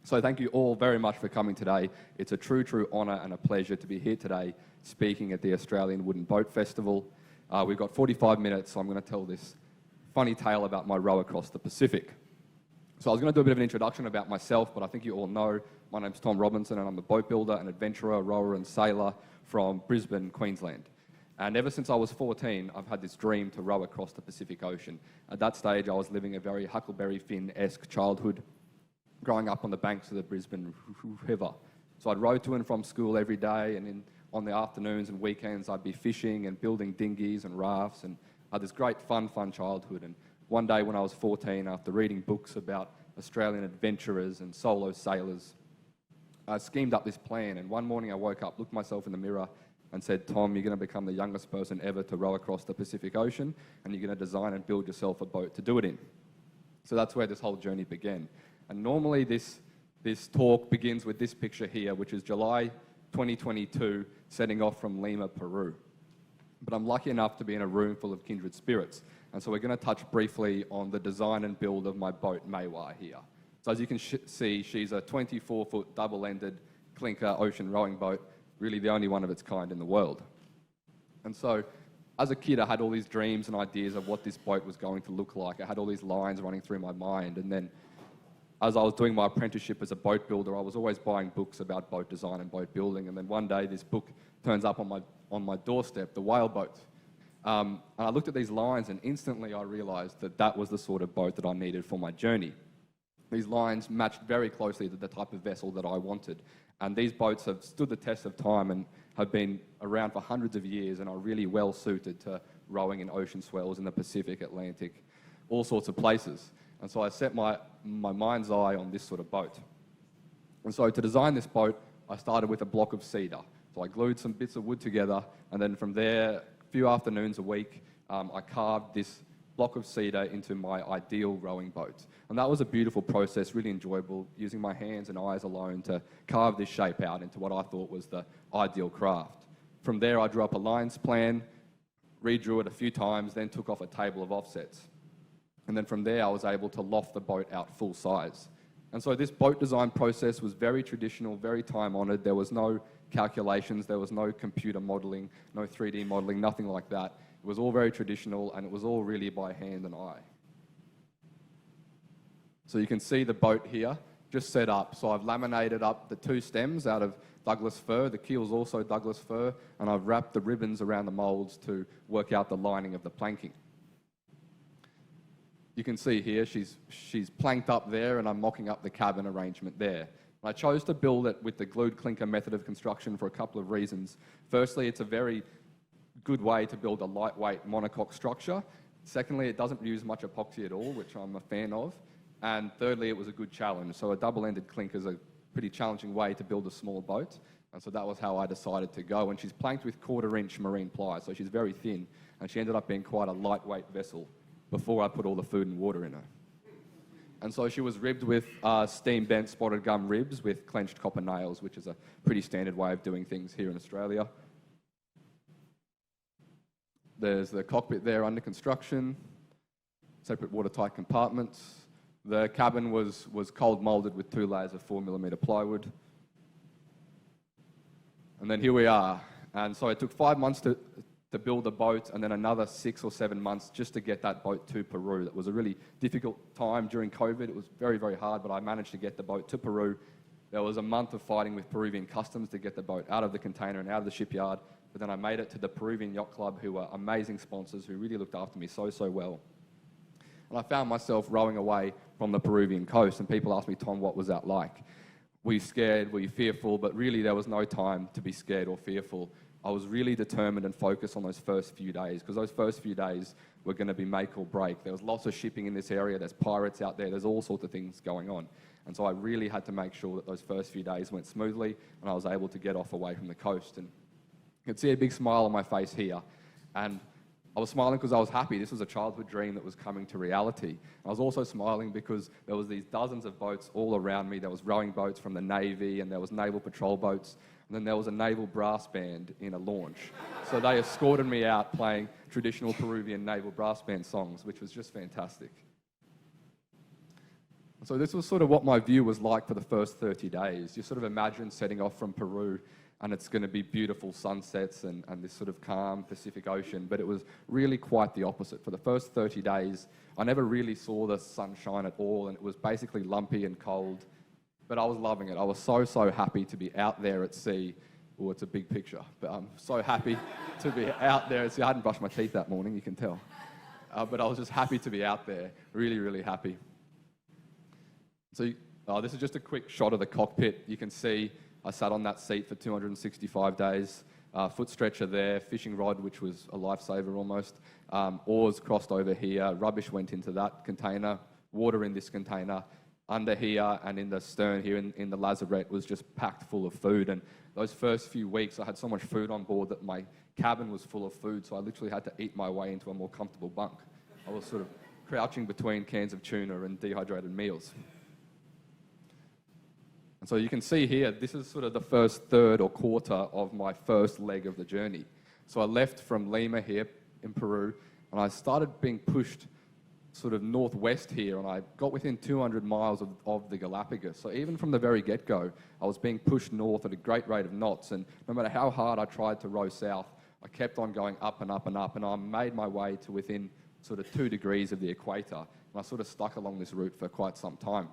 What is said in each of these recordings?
So thank you all very much for coming today. It's a true honour and a pleasure to be here today speaking at the Australian Wooden Boat Festival. We've got 45 minutes, so I'm going to tell this funny tale about my row across the Pacific. So I was going to do a bit of an introduction about myself, but I think you all know my name's Mahuta Robinson and I'm a boat builder, an adventurer, rower and sailor from Brisbane, Queensland. And ever since I was 14, I've had this dream to row across the Pacific Ocean. At that stage, I was living a very Huckleberry Finn-esque childhood, growing up on the banks of the Brisbane River. So I'd row to and from school every day, and on the afternoons and weekends, I'd be fishing and building dinghies and rafts, and I had this great fun childhood. And one day when I was 14, after reading books about Australian adventurers and solo sailors, I schemed up this plan. And one morning I woke up, looked myself in the mirror and said, Tom, you're going to become the youngest person ever to row across the Pacific Ocean, and you're going to design and build yourself a boat to do it in. So that's where this whole journey began. And normally this talk begins with this picture here, which is July 2022, setting off from Lima, Peru. But I'm lucky enough to be in a room full of kindred spirits. And so we're going to touch briefly on the design and build of my boat, Maiwar, here. So as you can see, she's a 24-foot double-ended clinker ocean rowing boat, really the only one of its kind in the world. And so as a kid, I had all these dreams and ideas of what this boat was going to look like. I had all these lines running through my mind. And then as I was doing my apprenticeship as a boat builder, I was always buying books about boat design and boat building. And then one day, this book turns up on my doorstep, The Whaleboat. And I looked at these lines, and instantly I realized that that was the sort of boat that I needed for my journey. These lines matched very closely to the type of vessel that I wanted. And these boats have stood the test of time and have been around for hundreds of years and are really well suited to rowing in ocean swells in the Pacific, Atlantic, all sorts of places. And so I set my mind's eye on this sort of boat. And so to design this boat, I started with a block of cedar. So I glued some bits of wood together, and then from there, a few afternoons a week, I carved this block of cedar into my ideal rowing boat. And that was a beautiful process, really enjoyable, using my hands and eyes alone to carve this shape out into what I thought was the ideal craft. From there, I drew up a lines plan, redrew it a few times, then took off a table of offsets. And then from there, I was able to loft the boat out full size. And so this boat design process was very traditional, very time-honoured. There was no calculations, there was no computer modelling, no 3D modelling, nothing like that. It was all very traditional, and it was all really by hand and eye. So you can see the boat here, just set up. So I've laminated up the two stems out of Douglas fir. The keel's also Douglas fir, and I've wrapped the ribbons around the moulds to work out the lining of the planking. You can see here, she's planked up there, and I'm mocking up the cabin arrangement there. I chose to build it with the glued clinker method of construction for a couple of reasons. Firstly, it's a very good way to build a lightweight monocoque structure. Secondly, it doesn't use much epoxy at all, which I'm a fan of. And thirdly, it was a good challenge. So a double-ended clinker is a pretty challenging way to build a small boat. And so that was how I decided to go. And she's planked with 1/4-inch marine ply, so she's very thin. And she ended up being quite a lightweight vessel before I put all the food and water in her. And so she was ribbed with steam-bent spotted gum ribs with clenched copper nails, which is a pretty standard way of doing things here in Australia. There's the cockpit there under construction, separate watertight compartments. The cabin was cold moulded with 2 layers of 4mm plywood. And then here we are. And so it took 5 months to build the boat, and then another 6 or 7 months just to get that boat to Peru. That was a really difficult time during COVID. It was very, very hard, but I managed to get the boat to Peru. There was a month of fighting with Peruvian customs to get the boat out of the container and out of the shipyard, but then I made it to the Peruvian Yacht Club, who were amazing sponsors, who really looked after me so well. And I found myself rowing away from the Peruvian coast, and people asked me, Tom, what was that like? Were you scared? Were you fearful? But really, there was no time to be scared or fearful. I was really determined and focused on those first few days, because those first few days were going to be make or break. There was lots of shipping in this area. There's pirates out there. There's all sorts of things going on. And so I really had to make sure that those first few days went smoothly and I was able to get off away from the coast. And you can see a big smile on my face here. And I was smiling because I was happy. This was a childhood dream that was coming to reality. I was also smiling because there was these dozens of boats all around me. There was rowing boats from the Navy, and there was naval patrol boats. And then there was a naval brass band in a launch. So they escorted me out playing traditional Peruvian naval brass band songs, which was just fantastic. So this was sort of what my view was like for the first 30 days. You sort of imagine setting off from Peru and it's going to be beautiful sunsets and this sort of calm Pacific Ocean, but it was really quite the opposite. For the first 30 days, I never really saw the sunshine at all, and it was basically lumpy and cold, but I was loving it. I was so happy to be out there at sea. Oh, it's a big picture, but I'm so happy to be out there at sea. I hadn't brushed my teeth that morning, you can tell. But I was just happy to be out there, really happy. So this is just a quick shot of the cockpit. You can see I sat on that seat for 265 days. Foot stretcher there, fishing rod, which was a lifesaver almost. Oars crossed over here, rubbish went into that container, water in this container. Under here and in the stern here in the lazarette was just packed full of food. And those first few weeks I had so much food on board that my cabin was full of food, so I literally had to eat my way into a more comfortable bunk. I was sort of crouching between cans of tuna and dehydrated meals. And so you can see here, this is sort of the first third or quarter of my first leg of the journey. So I left from Lima here in Peru, and I started being pushed sort of northwest here, and I got within 200 miles of the Galapagos. So even from the very get-go, I was being pushed north at a great rate of knots, and no matter how hard I tried to row south, I kept on going up and up and up, and I made my way to within sort of 2 degrees of the equator, and I sort of stuck along this route for quite some time.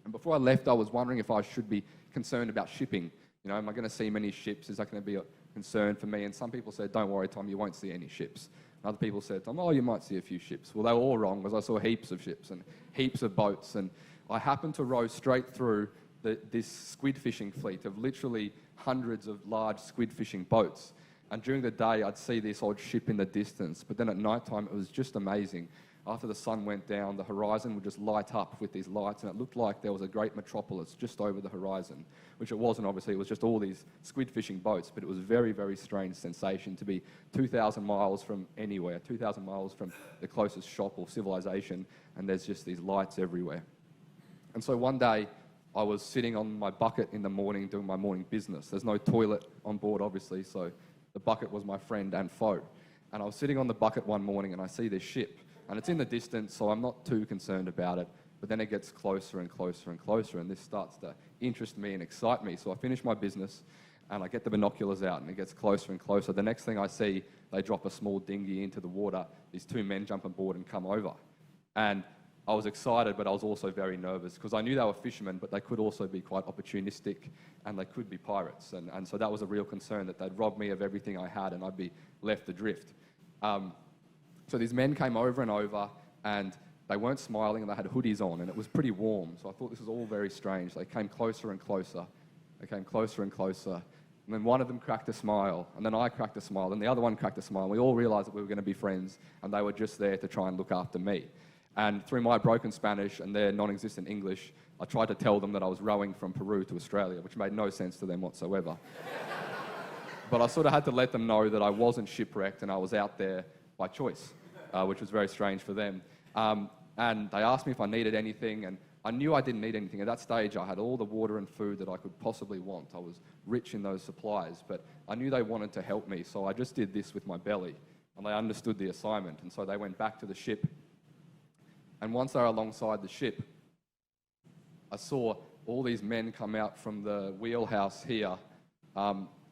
And before I left, I was wondering if I should be concerned about shipping. You know, am I going to see many ships? Is that going to be a concern for me? And some people said, don't worry, Tom, you won't see any ships. And other people said, Tom, oh, you might see a few ships. Well, they were all wrong, because I saw heaps of ships and heaps of boats. And I happened to row straight through this squid fishing fleet of literally hundreds of large squid fishing boats. And during the day, I'd see this odd ship in the distance. But then at night time, it was just amazing. After the sun went down, the horizon would just light up with these lights, and it looked like there was a great metropolis just over the horizon, which it wasn't, obviously. It was just all these squid fishing boats, but it was a very strange sensation to be 2,000 miles from anywhere, 2,000 miles from the closest shop or civilization, and there's just these lights everywhere. And so one day, I was sitting on my bucket in the morning doing my morning business. There's no toilet on board, obviously, so the bucket was my friend and foe. And I was sitting on the bucket one morning, and I see this ship. And it's in the distance, so I'm not too concerned about it. But then it gets closer and closer and closer, and this starts to interest me and excite me. So I finish my business, and I get the binoculars out, and it gets closer and closer. The next thing I see, they drop a small dinghy into the water. These 2 men jump on board and come over. And I was excited, but I was also very nervous, because I knew they were fishermen, but they could also be quite opportunistic, and they could be pirates. And so that was a real concern, that they'd rob me of everything I had, and I'd be left adrift. So these men came over and over, and they weren't smiling, and they had hoodies on, and it was pretty warm. So I thought this was all very strange. They came closer and closer. They came closer and closer. And then one of them cracked a smile, and then I cracked a smile, and the other one cracked a smile. We all realized that we were going to be friends, and they were just there to try and look after me. And through my broken Spanish and their non-existent English, I tried to tell them that I was rowing from Peru to Australia, which made no sense to them whatsoever. But I sort of had to let them know that I wasn't shipwrecked and I was out there by choice. Which was very strange for them. And they asked me if I needed anything, and I knew I didn't need anything. At that stage, I had all the water and food that I could possibly want. I was rich in those supplies, but I knew they wanted to help me, so I just did this with my belly, and they understood the assignment, and so they went back to the ship. And once they were alongside the ship, I saw all these men come out from the wheelhouse here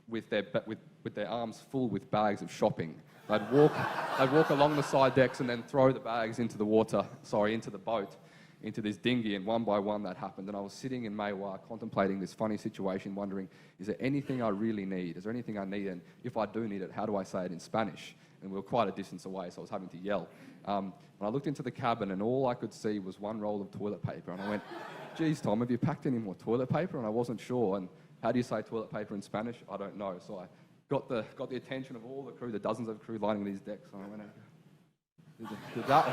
with their arms full with bags of shopping. They'd walk along the side decks and then throw the bags into the boat, into this dinghy, and one by one that happened. And I was sitting in Maiwar contemplating this funny situation, wondering, is there anything I really need? Is there anything I need? And if I do need it, how do I say it in Spanish? And we were quite a distance away, so I was having to yell. And I looked into the cabin, and all I could see was one roll of toilet paper. And I went, geez, Tom, have you packed any more toilet paper? And I wasn't sure. And how do you say toilet paper in Spanish? I don't know. So I got the attention of all the crew, the dozens of crew lining these decks, and I went, did that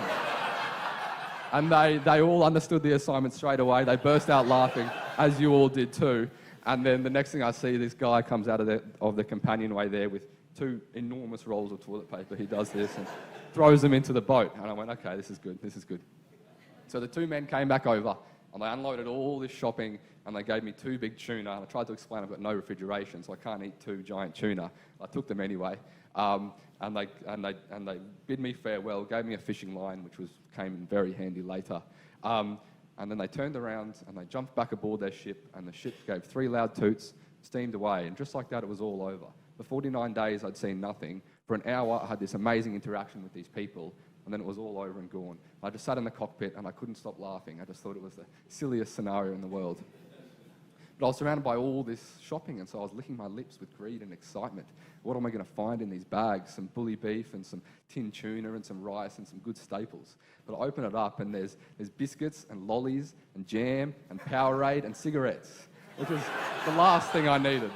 one. And they all understood the assignment straight away. They burst out laughing, as you all did too. And then the next thing I see, this guy comes out of the companionway there with 2 enormous rolls of toilet paper. He does this and throws them into the boat. And I went, okay, this is good. So the 2 men came back over, and they unloaded all this shopping, and they gave me 2 big tuna. And I tried to explain I've got no refrigeration, so I can't eat 2 giant tuna. I took them anyway. And they bid me farewell, gave me a fishing line, which came in very handy later. And then they turned around and they jumped back aboard their ship, and the ship gave 3 loud toots, steamed away, and just like that, it was all over. For 49 days, I'd seen nothing. For an hour, I had this amazing interaction with these people, and then it was all over and gone. I just sat in the cockpit and I couldn't stop laughing. I just thought it was the silliest scenario in the world. But I was surrounded by all this shopping, and so I was licking my lips with greed and excitement. What am I going to find in these bags? Some bully beef and some tin tuna and some rice and some good staples. But I open it up and there's biscuits and lollies and jam and Powerade and cigarettes, which was the last thing I needed,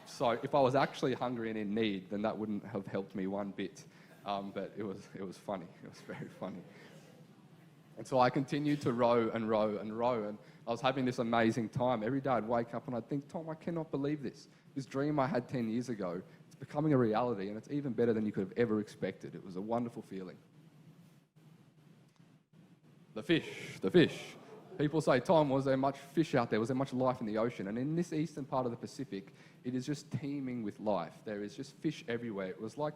So if I was actually hungry and in need, then that wouldn't have helped me one bit. But it was funny. It was very funny. And so I continued to row and row and row, and I was having this amazing time. Every day I'd wake up and I'd think, Tom, I cannot believe this. This dream I had 10 years ago, it's becoming a reality, and it's even better than you could have ever expected. It was a wonderful feeling. The fish. People say, Tom, was there much fish out there? Was there much life in the ocean? And in this eastern part of the Pacific, it is just teeming with life. There is just fish everywhere. It was like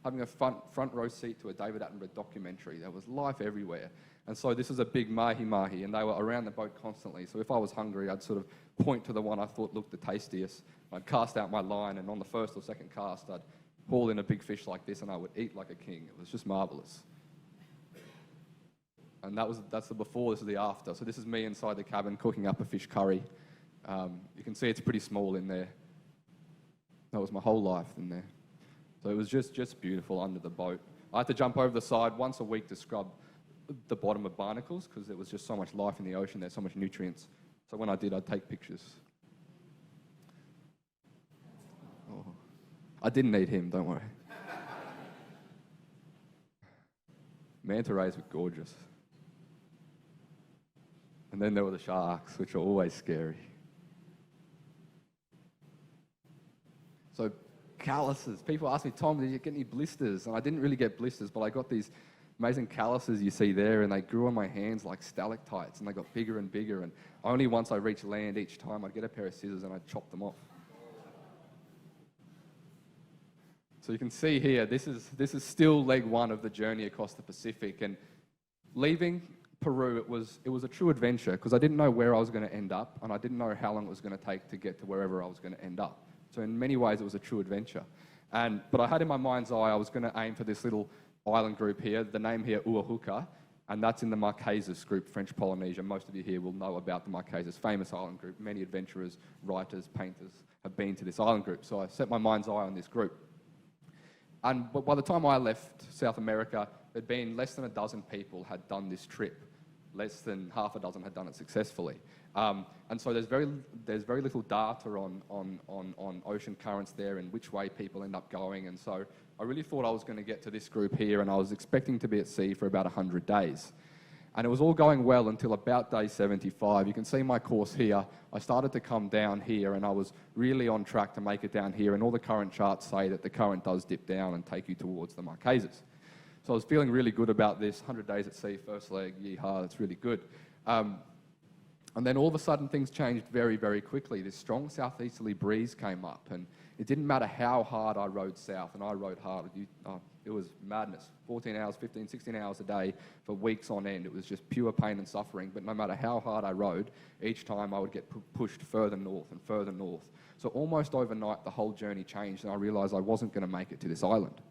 having a front row seat to a David Attenborough documentary. There was life everywhere. And so this was a big mahi-mahi, and they were around the boat constantly. So if I was hungry, I'd sort of point to the one I thought looked the tastiest. I'd cast out my line, and on the first or second cast, I'd haul in a big fish like this, and I would eat like a king. It was just marvellous. And that's the before, this is the after. So this is me inside the cabin cooking up a fish curry. You can see it's pretty small in there. That was my whole life in there. So it was just beautiful under the boat. I had to jump over the side once a week to scrub the bottom of barnacles because there was just so much life in the ocean, there's so much nutrients. So when I did, I'd take pictures. Oh, I didn't need him, don't worry. Manta rays were gorgeous. And then there were the sharks, which are always scary. So calluses. People ask me, Tom, did you get any blisters? And I didn't really get blisters, but I got these amazing calluses you see there, and they grew on my hands like stalactites, and they got bigger and bigger. And only once I reached land each time, I'd get a pair of scissors and I'd chop them off. So you can see here, this is still leg one of the journey across the Pacific. And leaving Peru, it was a true adventure because I didn't know where I was going to end up, and I didn't know how long it was going to take to get to wherever I was going to end up. So in many ways, it was a true adventure. But I had in my mind's eye, I was going to aim for this little island group here, the name here, Uahuka, and that's in the Marquesas group, French Polynesia. Most of you here will know about the Marquesas, famous island group. Many adventurers, writers, painters have been to this island group. So I set my mind's eye on this group. And by the time I left South America, there'd been less than a dozen people had done this trip. Less than half a dozen had done it successfully. And so there's very little data on ocean currents there and which way people end up going. And so I really thought I was going to get to this group here, and I was expecting to be at sea for about 100 days. And it was all going well until about day 75. You can see my course here. I started to come down here, and I was really on track to make it down here. And all the current charts say that the current does dip down and take you towards the Marquesas. So I was feeling really good about this. 100 days at sea, first leg, yeehaw, that's really good. And then all of a sudden things changed very, very quickly. This strong southeasterly breeze came up, and it didn't matter how hard I rowed south, and I rowed hard. It was madness. 14 hours, 15, 16 hours a day for weeks on end. It was just pure pain and suffering. But no matter how hard I rowed, each time I would get pushed further north and further north. So almost overnight, the whole journey changed, and I realized I wasn't going to make it to this island.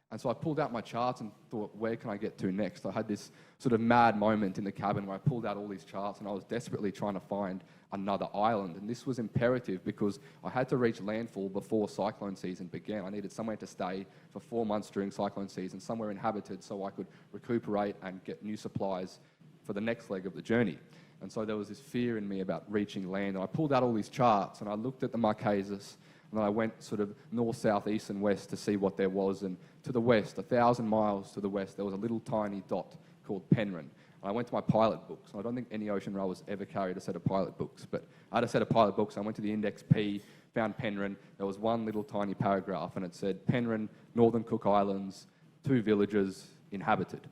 And so I pulled out my charts and thought, where can I get to next? I had this sort of mad moment in the cabin where I pulled out all these charts, and I was desperately trying to find another island. And this was imperative because I had to reach landfall before cyclone season began. I needed somewhere to stay for 4 months during cyclone season, somewhere inhabited so I could recuperate and get new supplies for the next leg of the journey. And so there was this fear in me about reaching land. And I pulled out all these charts, and I looked at the Marquesas, and then I went sort of north, south, east, and west to see what there was. And to the west, 1,000 miles to the west, there was a little tiny dot called Penryn. And I went to my pilot books. And I don't think any ocean rowers ever carried a set of pilot books, but I had a set of pilot books. I went to the Index P, found Penryn. There was one little tiny paragraph, and it said, Penryn, Northern Cook Islands, 2 villages, inhabited.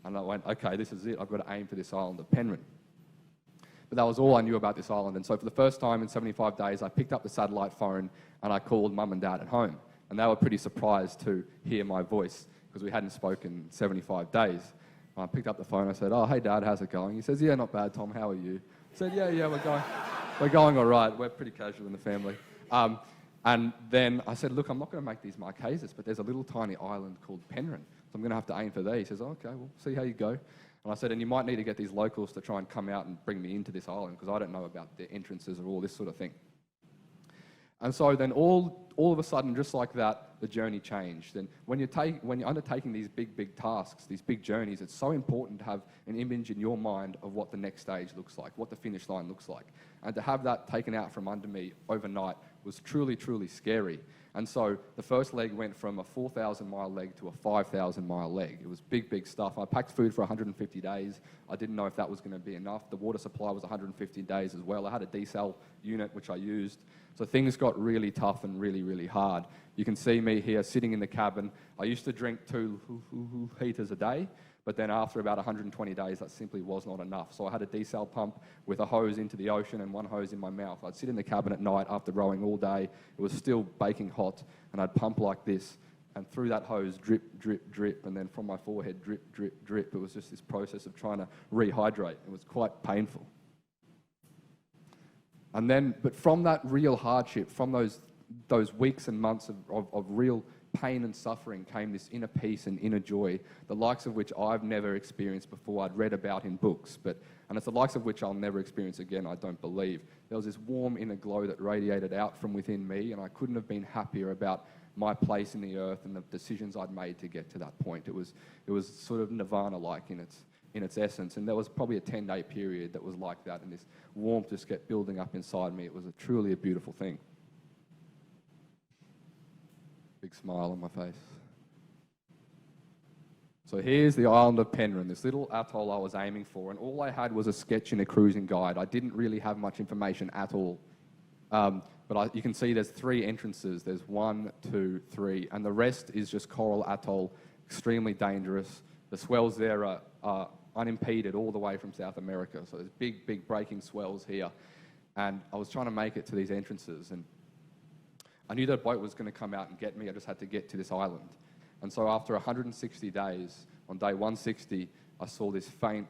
And I went, okay, this is it. I've got to aim for this island of Penryn. But that was all I knew about this island. And so for the first time in 75 days, I picked up the satellite phone and I called Mum and Dad at home. And they were pretty surprised to hear my voice because we hadn't spoken in 75 days. I picked up the phone. I said, "Oh, hey, Dad, how's it going?" He says, "Yeah, not bad, Tom. How are you?" I said, "Yeah, we're going all right. We're pretty casual in the family." And then I said, "Look, I'm not going to make these Marquesas, but there's a little tiny island called Penryn, so I'm going to have to aim for these." He says, "Okay, we'll see how you go." And I said, "And you might need to get these locals to try and come out and bring me into this island because I don't know about the entrances or all this sort of thing." And so then all of a sudden, just like that, the journey changed. And when you're undertaking these big tasks, these big journeys, it's so important to have an image in your mind of what the next stage looks like, what the finish line looks like. And to have that taken out from under me overnight was truly scary. And so the first leg went from a 4,000-mile leg to a 5,000-mile leg. It was big stuff. I packed food for 150 days. I didn't know if that was going to be enough. The water supply was 150 days as well. I had a desal unit, which I used. So things got really tough and really hard. You can see me here sitting in the cabin. I used to drink 2 litres a day, but then after about 120 days, that simply was not enough. So I had a desal pump with a hose into the ocean and one hose in my mouth. I'd sit in the cabin at night after rowing all day. It was still baking hot, and I'd pump like this, and through that hose, drip, and then from my forehead, drip. It was just this process of trying to rehydrate. It was quite painful. And then, but from that real hardship, from those weeks and months of real pain and suffering came this inner peace and inner joy, the likes of which I've never experienced before. I'd read about in books, and it's the likes of which I'll never experience again, I don't believe. There was this warm inner glow that radiated out from within me, and I couldn't have been happier about my place in the earth and the decisions I'd made to get to that point. It was sort of nirvana-like in its essence, and there was probably a 10-day period that was like that, and this warmth just kept building up inside me. It was truly a beautiful thing. Big smile on my face. So here's the island of Penryn, this little atoll I was aiming for, and all I had was a sketch in a cruising guide. I didn't really have much information at all. You can see there's 3 entrances. There's 1, 2, 3, and the rest is just coral atoll, extremely dangerous. The swells there are unimpeded all the way from South America. So there's big breaking swells here. And I was trying to make it to these entrances, and I knew that a boat was going to come out and get me. I just had to get to this island. And so after 160 days, on day 160, I saw this faint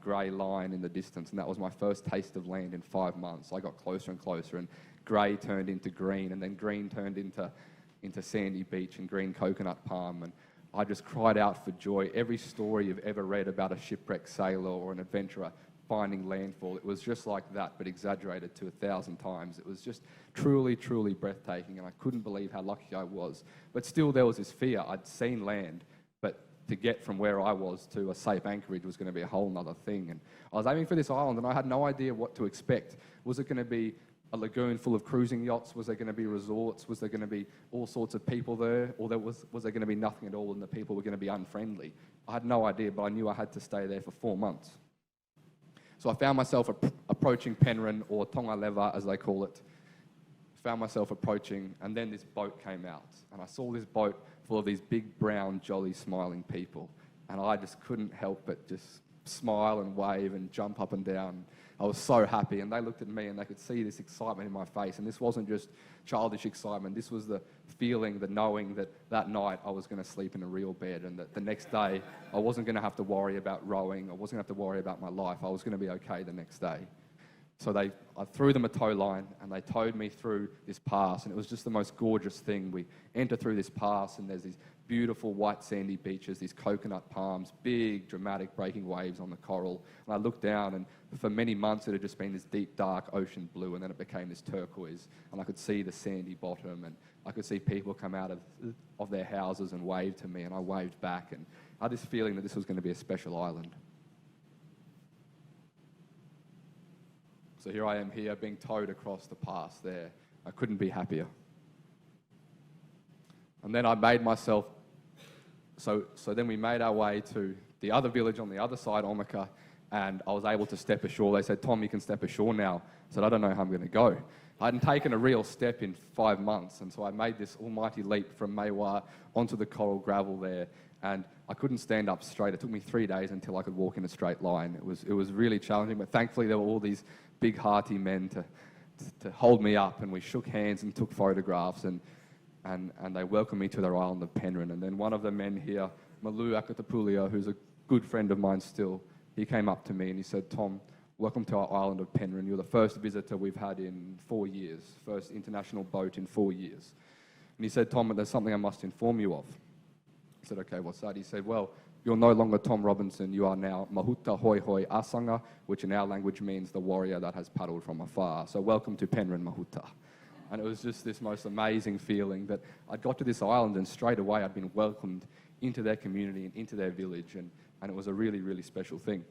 grey line in the distance, and that was my first taste of land in 5 months. I got closer and closer, and grey turned into green, and then green turned into sandy beach and green coconut palm, and I just cried out for joy. Every story you've ever read about a shipwrecked sailor or an adventurer finding landfall, it was just like that, but exaggerated to 1,000 times. It was just truly breathtaking, and I couldn't believe how lucky I was. But still, there was this fear. I'd seen land, but to get from where I was to a safe anchorage was going to be a whole other thing. And I was aiming for this island, and I had no idea what to expect. Was it going to be a lagoon full of cruising yachts? Was there going to be resorts? Was there going to be all sorts of people there? Or was there going to be nothing at all, and the people were going to be unfriendly? I had no idea, but I knew I had to stay there for 4 months. So I found myself approaching Penryn, or Tonga-Leva as they call it. Found myself approaching, and then this boat came out. And I saw this boat full of these big, brown, jolly, smiling people. And I just couldn't help but just smile and wave and jump up and down. I was so happy, and they looked at me and they could see this excitement in my face. And this wasn't just childish excitement. This was the feeling, the knowing that that night I was going to sleep in a real bed, and that the next day I wasn't going to have to worry about rowing. I wasn't going to have to worry about my life. I was going to be okay the next day. So I threw them a tow line, and they towed me through this pass, and it was just the most gorgeous thing. We enter through this pass, and there's these beautiful white sandy beaches, these coconut palms, big dramatic breaking waves on the coral. And I looked down, and for many months it had just been this deep dark ocean blue, and then it became this turquoise, and I could see the sandy bottom, and I could see people come out of their houses and wave to me, and I waved back, and I had this feeling that this was going to be a special island. So here I am here being towed across the pass there. I couldn't be happier. And then I made myself, so then we made our way to the other village on the other side, Omaka, and I was able to step ashore. They said, "Tom, you can step ashore now." I said, "I don't know how I'm going to go." I hadn't taken a real step in 5 months, and so I made this almighty leap from Maiwar onto the coral gravel there, and I couldn't stand up straight. It took me 3 days until I could walk in a straight line. It was really challenging, but thankfully there were all these big hearty men to hold me up, and we shook hands and took photographs, and they welcomed me to their island of Penryn. And then one of the men here Malu Akatapulia, who's a good friend of mine still, he came up to me and he said, Tom, welcome to our island of Penryn. You're the first visitor we've had in 4 years, first international boat in 4 years. And he said, Tom, there's something I must inform you of. I said, okay, what's that? He said, well, you're no longer Tom Robinson, you are now Mahuta Hoi Hoi Asanga, which in our language means the warrior that has paddled from afar. So welcome to Penryn, Mahuta. And it was just this most amazing feeling that I got to this island and straight away I'd been welcomed into their community and into their village, and it was a really, really special thing.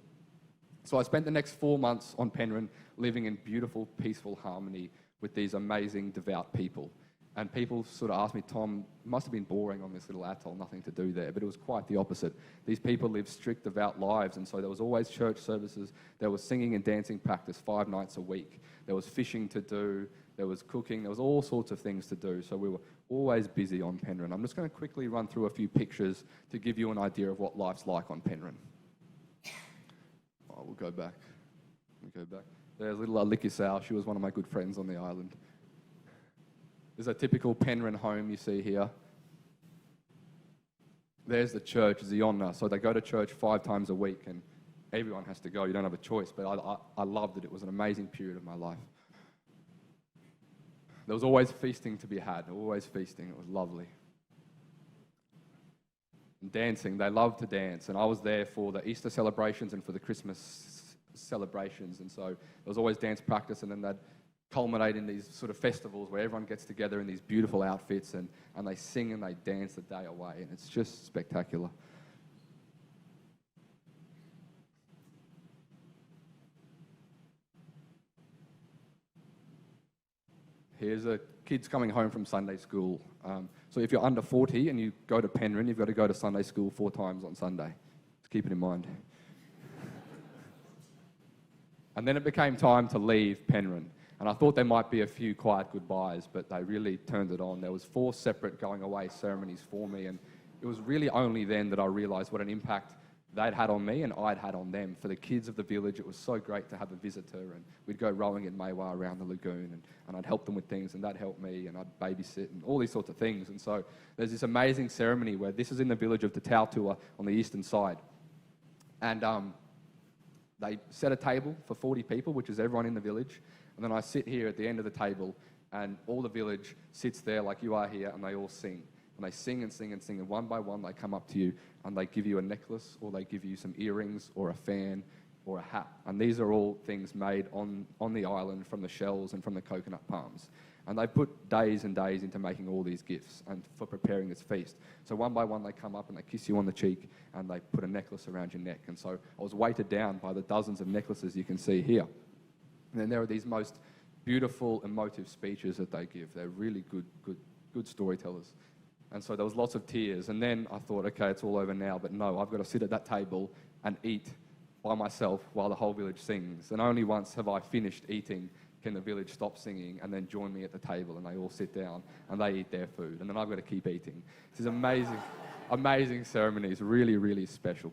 So I spent the next 4 months on Penryn living in beautiful, peaceful harmony with these amazing, devout people. And people sort of asked me, Tom, it must have been boring on this little atoll, nothing to do there. But it was quite the opposite. These people lived strict, devout lives, and so there was always church services. There was singing and dancing practice 5 nights a week. There was fishing to do. There was cooking. There was all sorts of things to do. So we were always busy on Penryn. I'm just going to quickly run through a few pictures to give you an idea of what life's like on Penryn. Oh, we'll go back. There's little Aliki Sao. She was one of my good friends on the island. There's a typical Penryn home you see here. There's the church, Zionna. So they go to church 5 times a week, and everyone has to go. You don't have a choice, but I loved it. It was an amazing period of my life. There was always feasting to be had, always feasting. It was lovely. And dancing, they loved to dance, and I was there for the Easter celebrations and for the Christmas celebrations, and so there was always dance practice, and then they'd culminate in these sort of festivals where everyone gets together in these beautiful outfits and they sing and they dance the day away, and it's just spectacular. Here's a kids coming home from Sunday school. So if you're under 40 and you go to Penryn, you've got to go to Sunday school 4 times on Sunday. Just keep it in mind. And then it became time to leave Penryn. And I thought there might be a few quiet goodbyes, but they really turned it on. There was 4 separate going away ceremonies for me, and it was really only then that I realised what an impact they'd had on me and I'd had on them. For the kids of the village, it was so great to have a visitor, and we'd go rowing in Maiwar around the lagoon, and I'd help them with things, and they'd help me, and I'd babysit, and all these sorts of things. And so there's this amazing ceremony where this is in the village of Te Tautua on the eastern side. And they set a table for 40 people, which is everyone in the village. And then I sit here at the end of the table, and all the village sits there like you are here, and they all sing. And they sing and sing and sing, and one by one they come up to you, and they give you a necklace, or they give you some earrings, or a fan, or a hat. And these are all things made on the island from the shells and from the coconut palms. And they put days and days into making all these gifts and for preparing this feast. So one by one they come up and they kiss you on the cheek, and they put a necklace around your neck. And so I was weighted down by the dozens of necklaces you can see here. And then there are these most beautiful, emotive speeches that they give. They're really good storytellers. And so there was lots of tears. And then I thought, okay, it's all over now. But no, I've got to sit at that table and eat by myself while the whole village sings. And only once have I finished eating can the village stop singing and then join me at the table, and they all sit down and they eat their food. And then I've got to keep eating. This is amazing, amazing ceremonies, really, really special.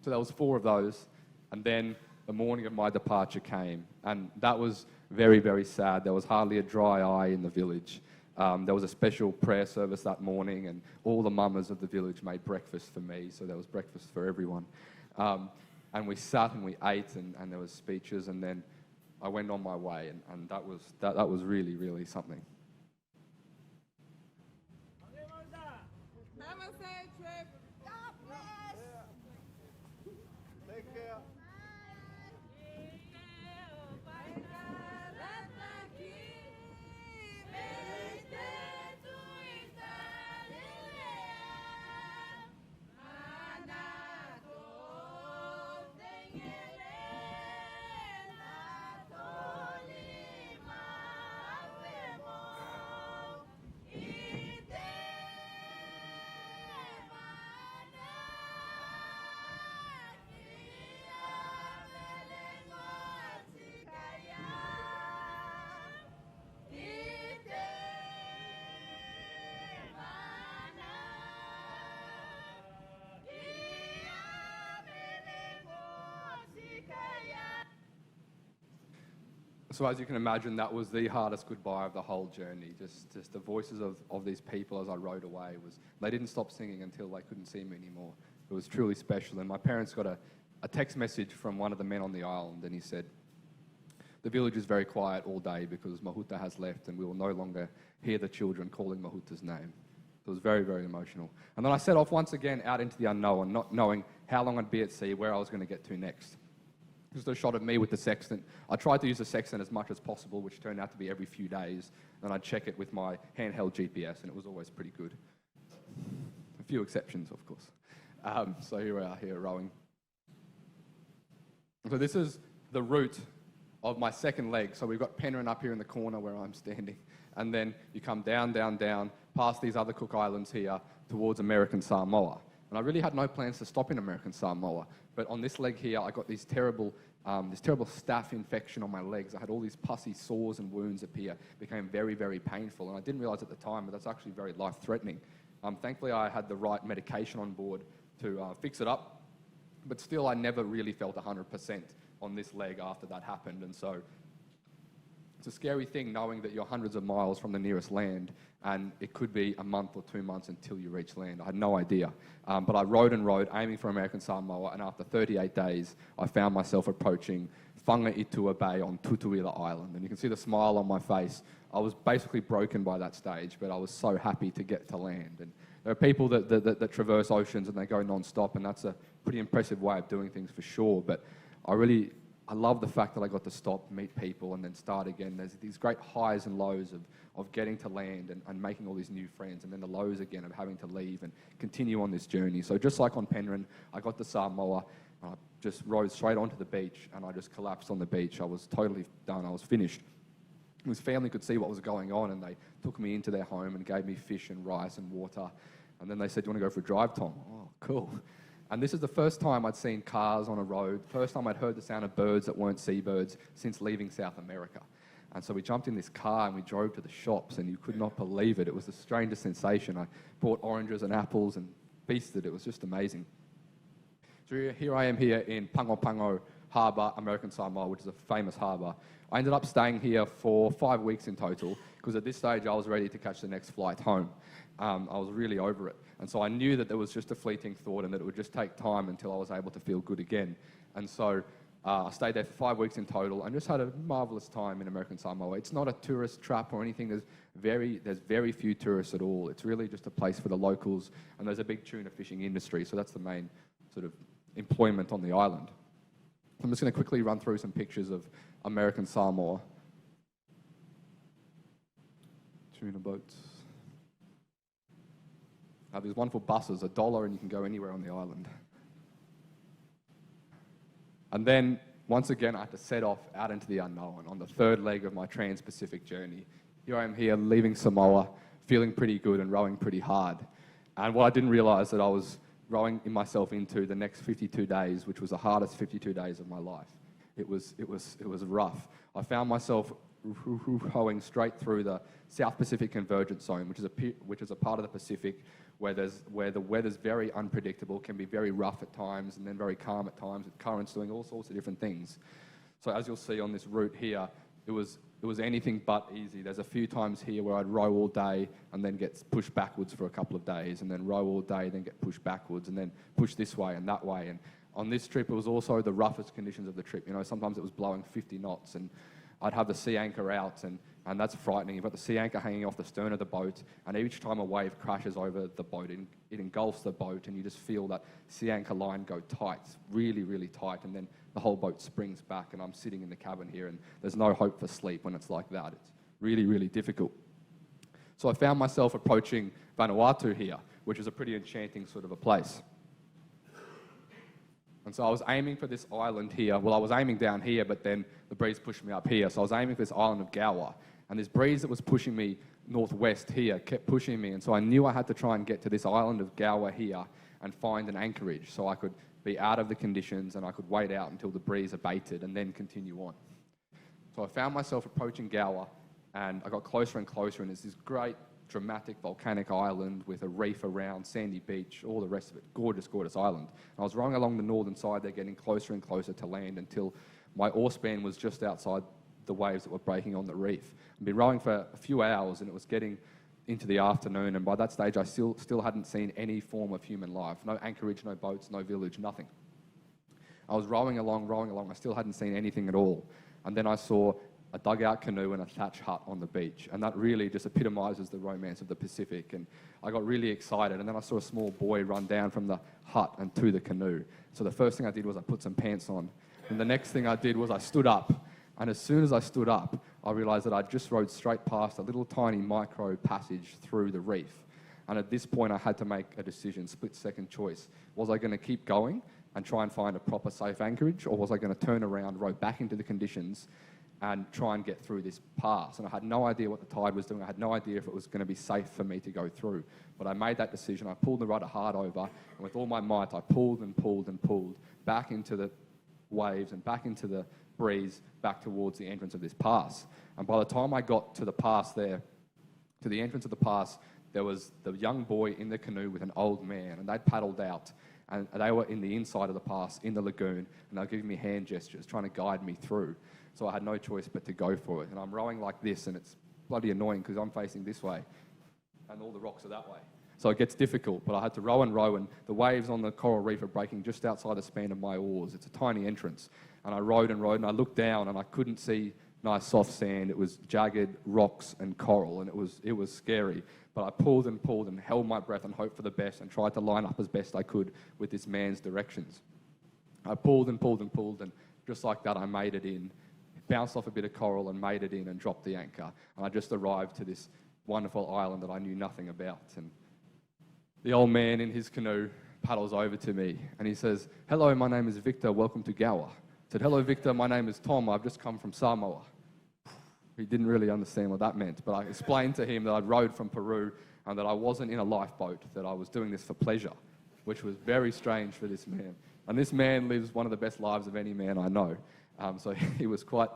So there was 4 of those. And then the morning of my departure came, and that was very, very sad. There was hardly a dry eye in the village. There was a special prayer service that morning, and all the mamas of the village made breakfast for me, so there was breakfast for everyone. And we sat and we ate, and there was speeches, and then I went on my way, and that was really, really something. So as you can imagine, that was the hardest goodbye of the whole journey. Just the voices of these people as I rode away they didn't stop singing until they couldn't see me anymore. It was truly special. And my parents got a text message from one of the men on the island, and he said, "The village is very quiet all day because Mahuta has left and we will no longer hear the children calling Mahuta's name." It was very, very emotional. And then I set off once again out into the unknown, not knowing how long I'd be at sea, where I was going to get to next. Just a shot of me with the sextant. I tried to use the sextant as much as possible, which turned out to be every few days. Then I'd check it with my handheld GPS, and it was always pretty good. A few exceptions, of course. So here we are, here rowing. So this is the route of my second leg. So we've got Penryn up here in the corner where I'm standing. And then you come down, down, down, past these other Cook Islands here towards American Samoa. And I really had no plans to stop in American Samoa. But on this leg here, I got this terrible staph infection on my legs. I had all these pussy sores and wounds appear. It became very, very painful. And I didn't realize at the time, but that's actually very life-threatening. Thankfully, I had the right medication on board to fix it up. But still, I never really felt 100% on this leg after that happened. And so it's a scary thing knowing that you're hundreds of miles from the nearest land and it could be a month or 2 months until you reach land. I had no idea. But I rode and rode, aiming for American Samoa, and after 38 days, I found myself approaching Whangaitua Bay on Tutuila Island. And you can see the smile on my face. I was basically broken by that stage, but I was so happy to get to land. And there are people that traverse oceans and they go non-stop, and that's a pretty impressive way of doing things for sure. But I love the fact that I got to stop, meet people, and then start again. There's these great highs and lows of getting to land and making all these new friends, and then the lows again of having to leave and continue on this journey. So just like on Penryn, I got to Samoa, and I just rode straight onto the beach, and I just collapsed on the beach. I was totally done. I was finished. His family could see what was going on, and they took me into their home and gave me fish and rice and water. And then they said, "Do you want to go for a drive, Tom?" Oh, cool. And this is the first time I'd seen cars on a road, first time I'd heard the sound of birds that weren't seabirds since leaving South America. And so we jumped in this car and we drove to the shops, and you could not believe it. It was the strangest sensation. I bought oranges and apples and feasted. It was just amazing. So here I am here in Pango Pango Harbour, American Samoa, which is a famous harbour. I ended up staying here for 5 weeks in total, because at this stage I was ready to catch the next flight home. I was really over it. And so I knew that there was just a fleeting thought and that it would just take time until I was able to feel good again. And so I stayed there for 5 weeks in total and just had a marvellous time in American Samoa. It's not a tourist trap or anything. There's very few tourists at all. It's really just a place for the locals, and there's a big tuna fishing industry, so that's the main sort of employment on the island. I'm just going to quickly run through some pictures of American Samoa. Tuna boats. These wonderful buses, $1, and you can go anywhere on the island. And then, once again, I had to set off out into the unknown on the third leg of my trans-Pacific journey. Here I am here, leaving Samoa, feeling pretty good and rowing pretty hard. And what I didn't realise that I was rowing myself into the next 52 days, which was the hardest 52 days of my life. It was rough. I found myself rowing straight through the South Pacific Convergence Zone, which is a part of the Pacific where the weather's very unpredictable, can be very rough at times and then very calm at times, with currents doing all sorts of different things. So as you'll see on this route here, it was anything but easy. There's a few times here where I'd row all day and then get pushed backwards for a couple of days, and then row all day, then get pushed backwards, and then push this way and that way. And on this trip, it was also the roughest conditions of the trip. You know, sometimes it was blowing 50 knots, and I'd have the sea anchor out, and that's frightening. You've got the sea anchor hanging off the stern of the boat, and each time a wave crashes over the boat, it engulfs the boat, and you just feel that sea anchor line go tight, really, really tight, and then the whole boat springs back, and I'm sitting in the cabin here, and there's no hope for sleep when it's like that. It's really, really difficult. So I found myself approaching Vanuatu here, which is a pretty enchanting sort of a place. And so I was aiming for this island here. Well, I was aiming down here, but then the breeze pushed me up here. So I was aiming for this island of Gower. And this breeze that was pushing me northwest here kept pushing me. And so I knew I had to try and get to this island of Gower here and find an anchorage so I could be out of the conditions and I could wait out until the breeze abated and then continue on. So I found myself approaching Gower, and I got closer and closer, and it's this great dramatic volcanic island with a reef around, sandy beach, all the rest of it. Gorgeous, gorgeous island. And I was rowing along the northern side there, getting closer and closer to land until my oar span was just outside the waves that were breaking on the reef. I'd been rowing for a few hours, and it was getting into the afternoon, and by that stage I still hadn't seen any form of human life. No anchorage, no boats, no village, nothing. I was rowing along, I still hadn't seen anything at all. And then I saw a dugout canoe and a thatch hut on the beach, and that really just epitomises the romance of the Pacific. And I got really excited, and then I saw a small boy run down from the hut and to the canoe. So the first thing I did was I put some pants on, and the next thing I did was I stood up. And as soon as I stood up, I realised that I'd just rowed straight past a little tiny micro passage through the reef. And at this point, I had to make a decision, split-second choice. Was I going to keep going and try and find a proper safe anchorage, or was I going to turn around, row back into the conditions, and try and get through this pass? And I had no idea what the tide was doing. I had no idea if it was going to be safe for me to go through. But I made that decision. I pulled the rudder hard over, and with all my might, I pulled and pulled and pulled back into the waves and back into the breeze, back towards the entrance of this pass. And by the time I got to the pass there, to the entrance of the pass, there was the young boy in the canoe with an old man, and they'd paddled out, and they were in the inside of the pass, in the lagoon, and they were giving me hand gestures, trying to guide me through. So I had no choice but to go for it. And I'm rowing like this, and it's bloody annoying because I'm facing this way, and all the rocks are that way. So it gets difficult, but I had to row, and the waves on the coral reef are breaking just outside the span of my oars. It's a tiny entrance. And I rowed, and I looked down, and I couldn't see nice soft sand. It was jagged rocks and coral, and it was scary. But I pulled and held my breath and hoped for the best and tried to line up as best I could with this man's directions. I pulled, and just like that, I made it in. Bounced off a bit of coral and made it in and dropped the anchor. And I just arrived to this wonderful island that I knew nothing about. And the old man in his canoe paddles over to me, and he says, "Hello, my name is Victor, welcome to Gower." I said, "Hello, Victor, my name is Tom, I've just come from Samoa." He didn't really understand what that meant, but I explained to him that I'd rowed from Peru and that I wasn't in a lifeboat, that I was doing this for pleasure, which was very strange for this man. And this man lives one of the best lives of any man I know. So he was quite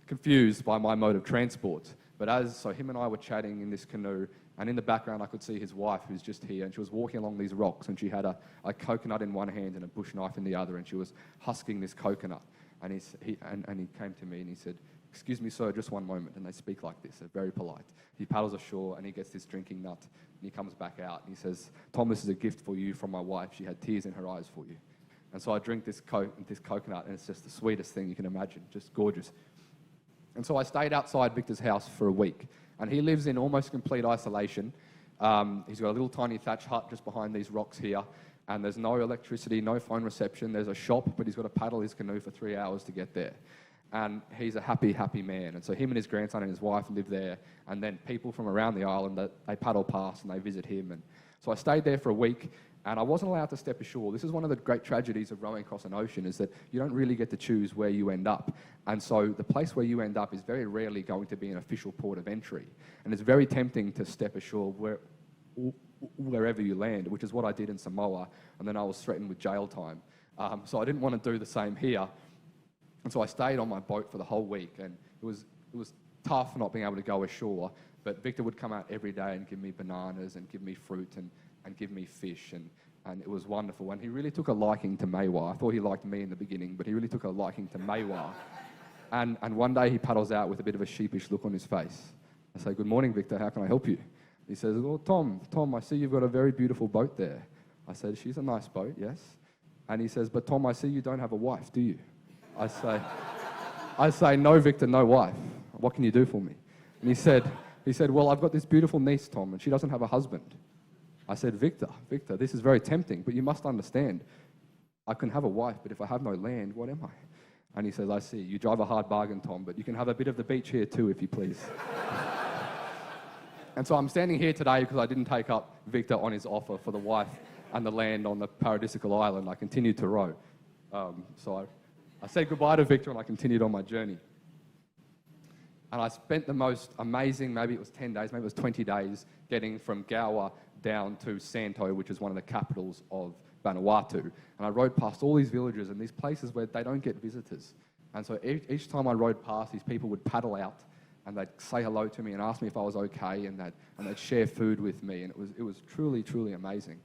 confused by my mode of transport. But so him and I were chatting in this canoe, and in the background I could see his wife, who's just here, and she was walking along these rocks, and she had a coconut in one hand and a bush knife in the other, and she was husking this coconut. And he came to me and he said, "Excuse me, sir, just one moment." And they speak like this, they're very polite. He paddles ashore and he gets this drinking nut, and he comes back out and he says, "Tom, this is a gift for you from my wife. She had tears in her eyes for you." And so I drink this coconut, and it's just the sweetest thing you can imagine, just gorgeous. And so I stayed outside Victor's house for a week, and he lives in almost complete isolation. He's got a little tiny thatch hut just behind these rocks here, and there's no electricity, no phone reception. There's a shop, but he's got to paddle his canoe for 3 hours to get there. And he's a happy, happy man. And so him and his grandson and his wife live there, and then people from around the island, they paddle past and they visit him. And so I stayed there for a week, and I wasn't allowed to step ashore. This is one of the great tragedies of rowing across an ocean, is that you don't really get to choose where you end up. And so the place where you end up is very rarely going to be an official port of entry. And it's very tempting to step ashore wherever you land, which is what I did in Samoa, and then I was threatened with jail time. So I didn't want to do the same here. And so I stayed on my boat for the whole week, and it was tough not being able to go ashore, but Victor would come out every day and give me bananas and give me fruit and give me fish, and it was wonderful. And he really took a liking to Maiwar. I thought he liked me in the beginning, but he really took a liking to Maiwar. And one day he paddles out with a bit of a sheepish look on his face. I say, "Good morning, Victor, how can I help you?" He says, "Oh, Tom, I see you've got a very beautiful boat there." I said, "She's a nice boat, yes." And he says, "But Tom, I see you don't have a wife, do you?" I say, "No, Victor, no wife. What can you do for me?" And he said, "Well, I've got this beautiful niece, Tom, and she doesn't have a husband." I said, Victor, this is very tempting, but you must understand, I can have a wife, but if I have no land, what am I?" And he says, "I see, you drive a hard bargain, Tom, but you can have a bit of the beach here too, if you please." And so I'm standing here today because I didn't take up Victor on his offer for the wife and the land on the paradisical island. I continued to row. So I said goodbye to Victor and I continued on my journey. And I spent the most amazing, maybe it was 10 days, maybe it was 20 days, getting from Gower down to Santo, which is one of the capitals of Vanuatu. And I rode past all these villages and these places where they don't get visitors. And so each time I rode past, these people would paddle out and they'd say hello to me and ask me if I was okay, and they'd share food with me. And it was truly, truly amazing.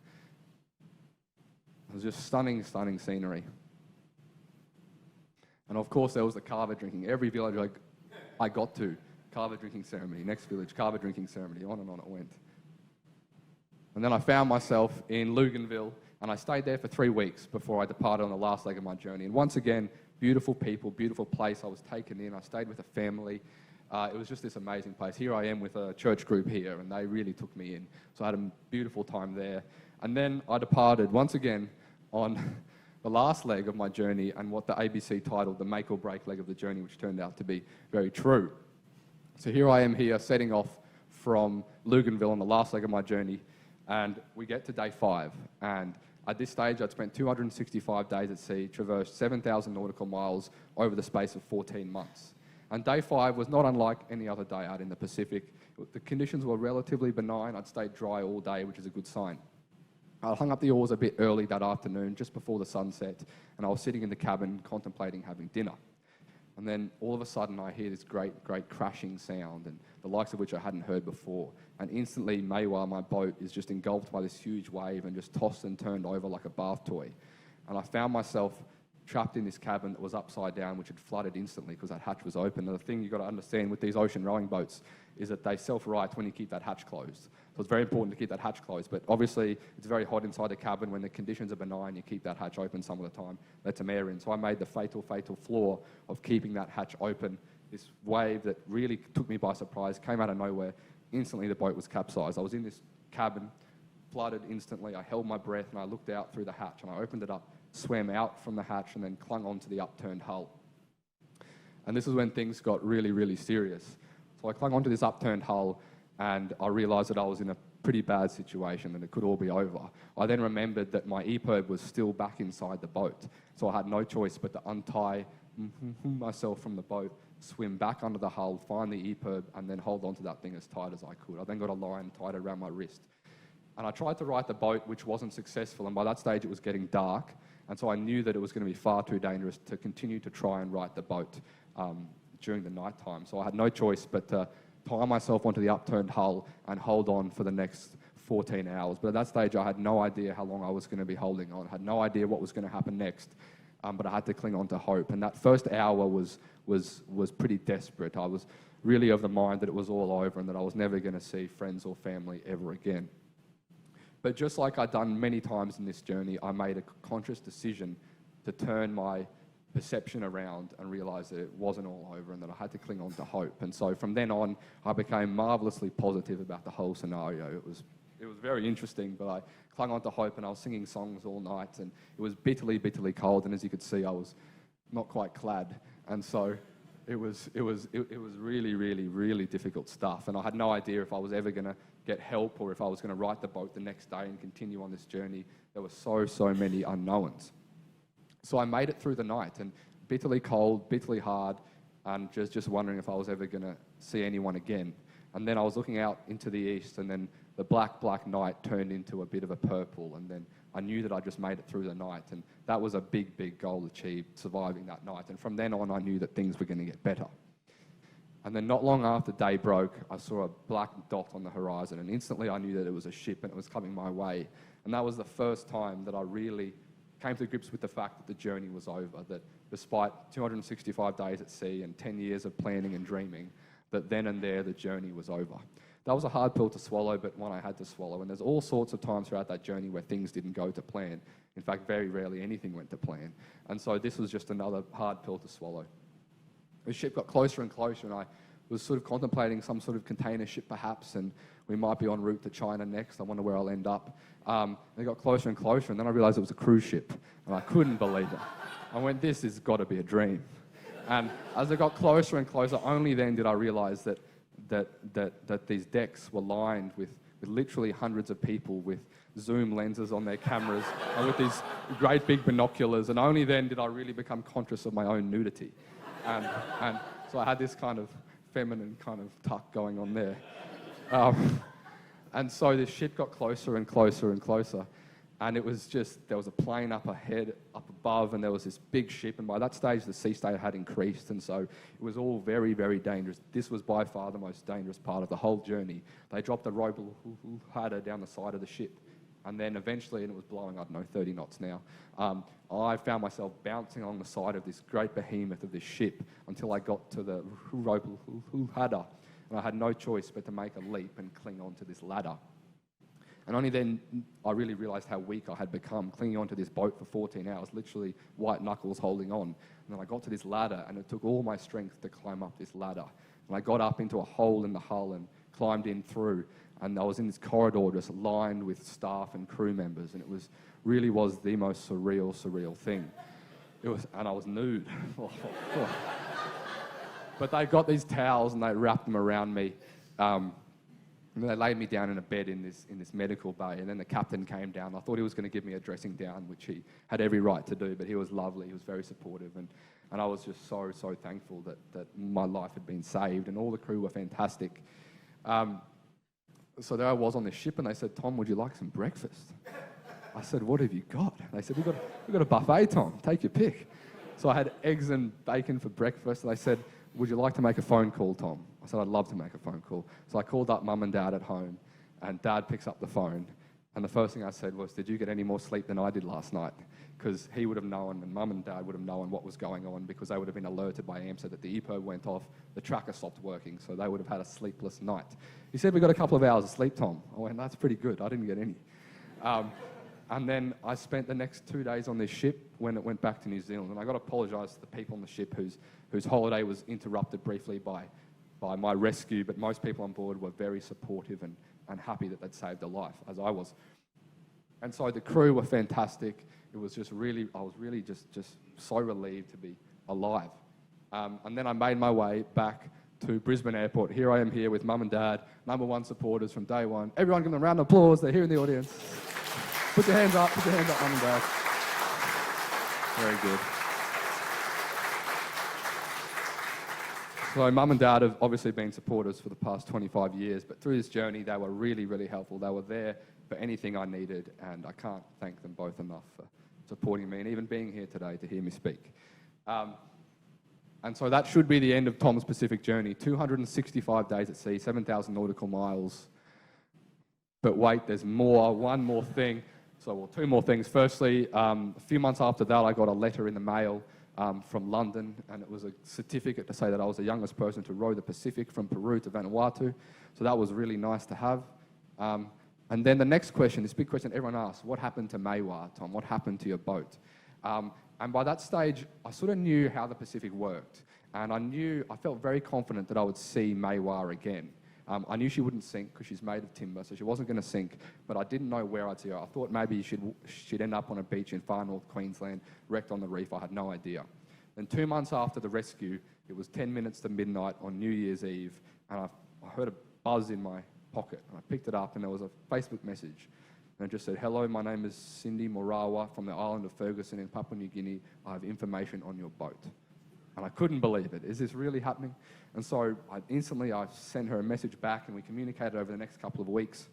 It was just stunning, stunning scenery. And of course, there was the kava drinking. Every village I got to. Carver drinking ceremony, next village, Carver drinking ceremony, on and on it went. And then I found myself in Luganville, and I stayed there for 3 weeks before I departed on the last leg of my journey. And once again, beautiful people, beautiful place. I was taken in. I stayed with a family. It was just this amazing place. Here I am with a church group here, and they really took me in. So I had a beautiful time there. And then I departed once again on the last leg of my journey, and what the ABC titled the make or break leg of the journey, which turned out to be very true. So here I am here, setting off from Luganville on the last leg of my journey, and we get to day 5. And at this stage, I'd spent 265 days at sea, traversed 7,000 nautical miles over the space of 14 months. And day 5 was not unlike any other day out in the Pacific. The conditions were relatively benign. I'd stayed dry all day, which is a good sign. I hung up the oars a bit early that afternoon, just before the sunset, and I was sitting in the cabin contemplating having dinner. And then all of a sudden I hear this great crashing sound, and the likes of which I hadn't heard before. And instantly Maiwar, my boat, is just engulfed by this huge wave and just tossed and turned over like a bath toy. And I found myself trapped in this cabin that was upside down, which had flooded instantly because that hatch was open. And the thing you've got to understand with these ocean rowing boats is that they self-right when you keep that hatch closed. So it's very important to keep that hatch closed. But obviously, it's very hot inside the cabin. When the conditions are benign, you keep that hatch open some of the time, let some air in. So I made the fatal flaw of keeping that hatch open. This wave that really took me by surprise, came out of nowhere. Instantly, the boat was capsized. I was in this cabin, flooded instantly. I held my breath, and I looked out through the hatch, and I opened it up, swam out from the hatch, and then clung onto the upturned hull. And this is when things got really serious. So I clung onto this upturned hull, and I realised that I was in a pretty bad situation and it could all be over. I then remembered that my EPIRB was still back inside the boat, so I had no choice but to untie myself from the boat, swim back under the hull, find the EPIRB, and then hold onto that thing as tight as I could. I then got a line tied around my wrist. And I tried to right the boat, which wasn't successful, and by that stage it was getting dark, and so I knew that it was going to be far too dangerous to continue to try and right the boat during the night time. So I had no choice but to tie myself onto the upturned hull and hold on for the next 14 hours. But at that stage, I had no idea how long I was going to be holding on. I had no idea what was going to happen next, but I had to cling on to hope. And that first hour was pretty desperate. I was really of the mind that it was all over and that I was never going to see friends or family ever again. But just like I'd done many times in this journey, I made a conscious decision to turn my perception around and realise that it wasn't all over and that I had to cling on to hope. And so from then on, I became marvellously positive about the whole scenario. It was very interesting, but I clung on to hope, and I was singing songs all night, and it was bitterly cold, and as you could see, I was not quite clad. And so it was really difficult stuff, and I had no idea if I was ever going to get help or if I was going to right the boat the next day and continue on this journey. There were so many unknowns. So I made it through the night, and bitterly cold, bitterly hard, and just wondering if I was ever going to see anyone again. And then I was looking out into the east, and then the black night turned into a bit of a purple, and then I knew that I just made it through the night, and that was a big goal achieved, surviving that night. And from then on, I knew that things were going to get better. And then not long after day broke, I saw a black dot on the horizon, and instantly I knew that it was a ship and it was coming my way. And that was the first time that I really came to grips with the fact that the journey was over, that despite 265 days at sea and 10 years of planning and dreaming, that then and there the journey was over. That was a hard pill to swallow, but one I had to swallow. And there's all sorts of times throughout that journey where things didn't go to plan. In fact, very rarely anything went to plan. And so this was just another hard pill to swallow. The ship got closer and closer, and I was sort of contemplating some sort of container ship perhaps, and we might be en route to China next. I wonder where I'll end up. They got closer and closer, and then I realised it was a cruise ship, and I couldn't believe it. I went, this has got to be a dream. And as it got closer and closer, only then did I realise that these decks were lined with literally hundreds of people with zoom lenses on their cameras and with these great big binoculars, and only then did I really become conscious of my own nudity. And so I had this kind of feminine kind of tuck going on there. And so this ship got closer and closer and closer, and it was just, there was a plane up ahead, up above, and there was this big ship, and by that stage the sea state had increased, and so it was all very dangerous. This was by far the most dangerous part of the whole journey. They dropped a rope ladder down the side of the ship, And then eventually, and it was blowing, I don't know, 30 knots now, I found myself bouncing along the side of this great behemoth of this ship until I got to the ladder. And I had no choice but to make a leap and cling onto this ladder. And only then I really realised how weak I had become, clinging onto this boat for 14 hours, literally white knuckles holding on. And then I got to this ladder, and it took all my strength to climb up this ladder. And I got up into a hole in the hull and climbed in through. And I was in this corridor just lined with staff and crew members, and it really was the most surreal thing. And I was nude. But they got these towels and they wrapped them around me. And they laid me down in a bed in this medical bay, and then the captain came down. I thought he was going to give me a dressing down, which he had every right to do, but he was lovely. He was very supportive, and I was just so thankful that my life had been saved, and all the crew were fantastic. So there I was on this ship, and they said, "Tom, would you like some breakfast?" I said, "What have you got?" And they said, we've got a buffet, Tom. Take your pick." So I had eggs and bacon for breakfast, and they said, "Would you like to make a phone call, Tom?" I said, "I'd love to make a phone call." So I called up Mum and Dad at home, and Dad picks up the phone, and the first thing I said was, "Did you get any more sleep than I did last night?" Because he would have known, and Mum and Dad would have known what was going on, because they would have been alerted by AMSA that the EPO went off, the tracker stopped working, so they would have had a sleepless night. He said, "We got a couple of hours of sleep, Tom." I went, "That's pretty good. I didn't get any." And then I spent the next 2 days on this ship when it went back to New Zealand. And I got to apologise to the people on the ship whose holiday was interrupted briefly by my rescue, but most people on board were very supportive and happy that they'd saved a life, as I was. And so the crew were fantastic. It was just really, I was really just so relieved to be alive. And then I made my way back to Brisbane Airport. Here I am here with Mum and Dad, #1 supporters from day one. Everyone give them a round of applause. They're here in the audience. Put your hands up, Mum and Dad. Very good. So Mum and Dad have obviously been supporters for the past 25 years, but through this journey, they were really helpful. They were there for anything I needed, and I can't thank them both enough for supporting me and even being here today to hear me speak. And so that should be the end of Tom's Pacific journey. 265 days at sea, 7,000 nautical miles. But wait, there's more, one more thing. Two more things. Firstly, a few months after that, I got a letter in the mail from London, and it was a certificate to say that I was the youngest person to row the Pacific from Peru to Vanuatu. So that was really nice to have. And then the next question, this big question everyone asks, what happened to Maiwar, Tom? What happened to your boat? And by that stage, I sort of knew how the Pacific worked. And I felt very confident that I would see Maiwar again. I knew she wouldn't sink because she's made of timber, so she wasn't going to sink, but I didn't know where I'd see her. I thought maybe she'd end up on a beach in far north Queensland, wrecked on the reef. I had no idea. Then 2 months after the rescue, it was 10 minutes to midnight on New Year's Eve, and I heard a buzz in my pocket. And I picked it up, and there was a Facebook message. And it just said, "Hello, my name is Cindy Morawa from the island of Ferguson in Papua New Guinea. I have information on your boat." And I couldn't believe it. Is this really happening? And so I sent her a message back, and we communicated over the next couple of weeks.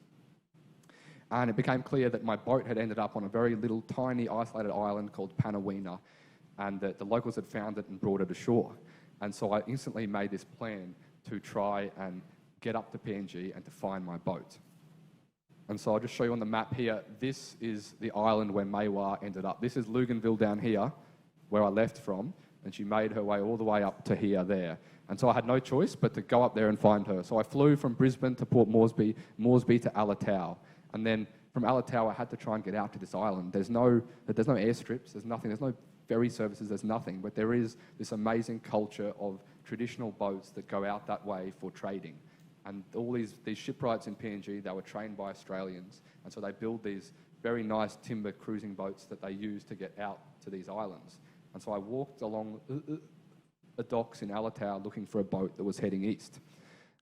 And it became clear that my boat had ended up on a very little, tiny, isolated island called Panawina, and that the locals had found it and brought it ashore. And so I instantly made this plan to try and get up to PNG and to find my boat. And so I'll just show you on the map here. This is the island where Maiwar ended up. This is Luganville down here, where I left from. And she made her way all the way up to there. And so I had no choice but to go up there and find her. So I flew from Brisbane to Port Moresby to Alatau. And then from Alatau, I had to try and get out to this island. There's no airstrips, there's nothing, there's no ferry services, there's nothing. But there is this amazing culture of traditional boats that go out that way for trading. And all these shipwrights in PNG, they were trained by Australians. And so they build these very nice timber cruising boats that they use to get out to these islands. And so I walked along the docks in Alatau looking for a boat that was heading east.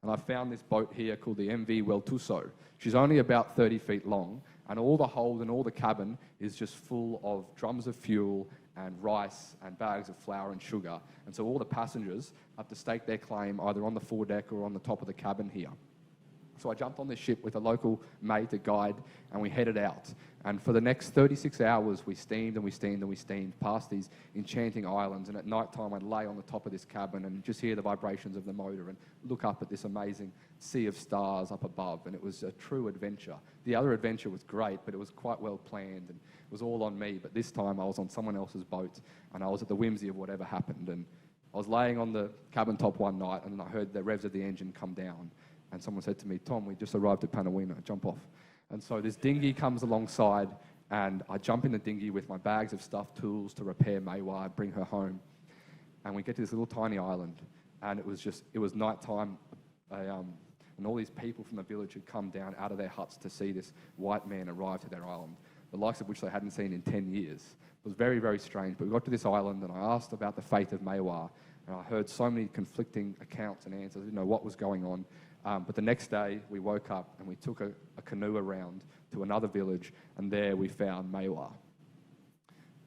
And I found this boat here called the MV Weltuso. She's only about 30 feet long, and all the hold and all the cabin is just full of drums of fuel and rice and bags of flour and sugar. And so all the passengers have to stake their claim either on the foredeck or on the top of the cabin here. So I jumped on this ship with a local mate, a guide, and we headed out. And for the next 36 hours, we steamed and we steamed and we steamed past these enchanting islands. And at night time, I'd lay on the top of this cabin and just hear the vibrations of the motor and look up at this amazing sea of stars up above. And it was a true adventure. The other adventure was great, but it was quite well planned and it was all on me. But this time I was on someone else's boat and I was at the whimsy of whatever happened. And I was laying on the cabin top one night and I heard the revs of the engine come down. And someone said to me, "Tom, we just arrived at Panawina, jump off." And so this dinghy comes alongside and I jump in the dinghy with my bags of stuff, tools to repair Maiwar, bring her home. And we get to this little tiny island and it was nighttime. And all these people from the village had come down out of their huts to see this white man arrive to their island, the likes of which they hadn't seen in 10 years. It was very, very strange. But we got to this island and I asked about the fate of Maiwar. And I heard so many conflicting accounts and answers. I didn't know what was going on. But the next day, we woke up and we took a canoe around to another village, and there we found Maiwar.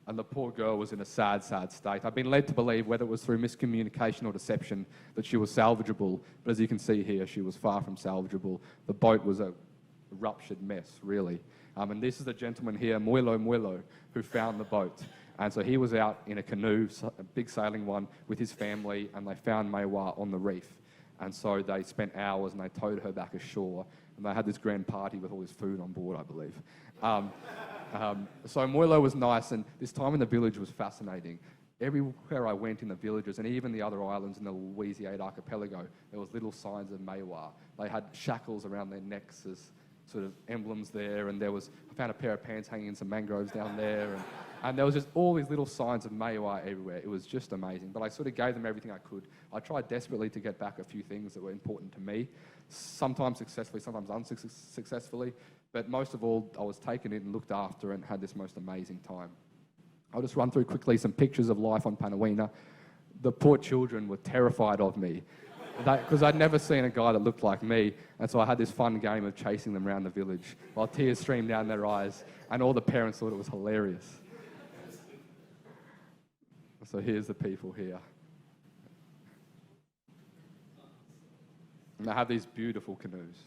And the poor girl was in a sad, sad state. I've been led to believe, whether it was through miscommunication or deception, that she was salvageable. But as you can see here, she was far from salvageable. The boat was a ruptured mess, really. And this is the gentleman here, Muelo, who found the boat. And so he was out in a canoe, a big sailing one, with his family, and they found Maiwar on the reef. And so they spent hours and they towed her back ashore. And they had this grand party with all this food on board, I believe. So Muelo was nice, and this time in the village was fascinating. Everywhere I went in the villages, and even the other islands in the Louisiade archipelago, there was little signs of Maiwar. They had shackles around their necks as sort of emblems there, and I found a pair of pants hanging in some mangroves down there, and there was just all these little signs of Maiwar everywhere. It was just amazing, but I sort of gave them everything I could. I tried desperately to get back a few things that were important to me, sometimes successfully, sometimes unsuccessfully, but most of all, I was taken in and looked after and had this most amazing time. I'll just run through quickly some pictures of life on Panawina. The poor children were terrified of me, because I'd never seen a guy that looked like me, and so I had this fun game of chasing them around the village while tears streamed down their eyes, and all the parents thought it was hilarious. So here's the people here. And they have these beautiful canoes.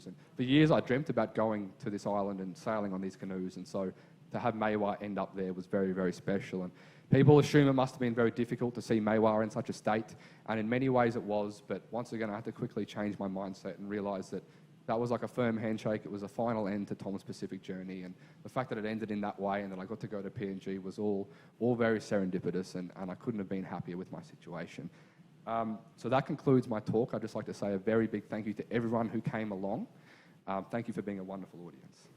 And for years I dreamt about going to this island and sailing on these canoes, and so to have Maiwar end up there was very, very special. And people assume it must have been very difficult to see Maiwar in such a state, and in many ways it was, but once again I had to quickly change my mindset and realise that that was like a firm handshake. It was a final end to Tom's Pacific journey, and the fact that it ended in that way and that I got to go to PNG was all very serendipitous, and I couldn't have been happier with my situation. So that concludes my talk. I'd just like to say a very big thank you to everyone who came along. Thank you for being a wonderful audience.